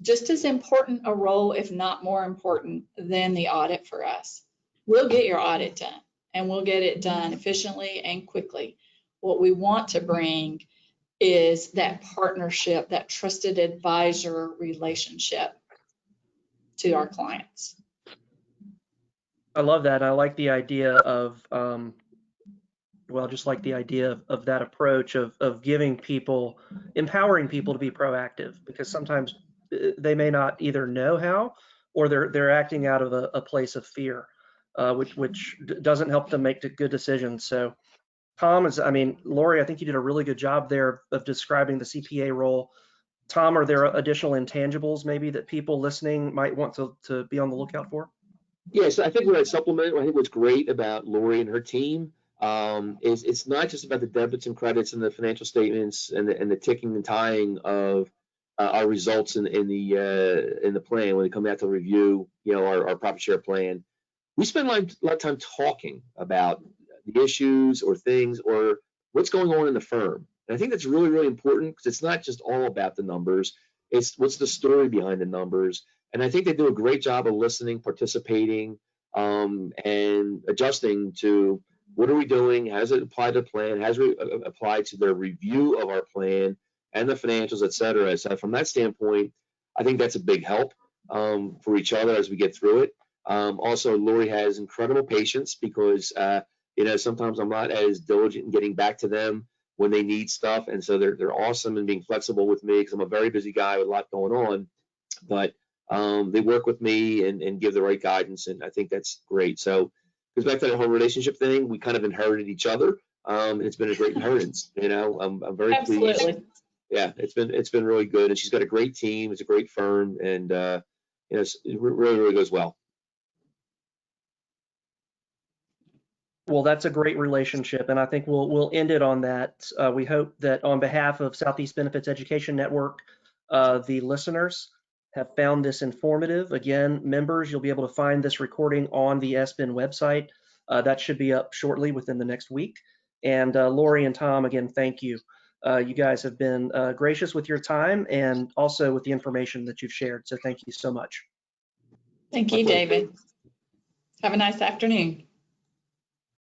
just as important a role, if not more important, than the audit for us. We'll get your audit done, and we'll get it done efficiently and quickly. What we want to bring is that partnership, that trusted advisor relationship to our clients. I love that. I like the idea of, just like the idea of that approach of giving people, empowering people to be proactive, because sometimes they may not either know how, or they're acting out of a place of fear, which doesn't help them make good decisions. So Tom Lori, I think you did a really good job there of describing the CPA role. Tom, are there additional intangibles maybe that people listening might want to be on the lookout for? Yes, I think what I supplement, I think what's great about Lori and her team is it's not just about the debits and credits and the financial statements and the ticking and tying of our results in the plan when they come out to review, our profit share plan. We spend a lot of time talking about the issues or things or what's going on in the firm. And I think that's really, really important, because it's not just all about the numbers. It's what's the story behind the numbers. And I think they do a great job of listening, participating, and adjusting to what are we doing? How does it apply to the plan? How does it apply to their review of our plan and the financials, et cetera? So from that standpoint, I think that's a big help for each other as we get through it. Also, Lori has incredible patience, because sometimes I'm not as diligent in getting back to them when they need stuff, and so they're awesome in being flexible with me, because I'm a very busy guy with a lot going on. But they work with me and give the right guidance, and I think that's great. So it goes back to that whole relationship thing. We kind of inherited each other, and it's been a great inheritance. I'm very pleased. Absolutely. Yeah, it's been really good, and she's got a great team. It's a great firm, and it really, really goes well. Well, that's a great relationship, and I think we'll end it on that. We hope that on behalf of Southeast Benefits Education Network, the listeners have found this informative. Again, members, you'll be able to find this recording on the SBIN website. That should be up shortly within the next week. And Lori and Tom, again, thank you. You guys have been gracious with your time and also with the information that you've shared. So thank you so much. Thank you, David. Have a nice afternoon.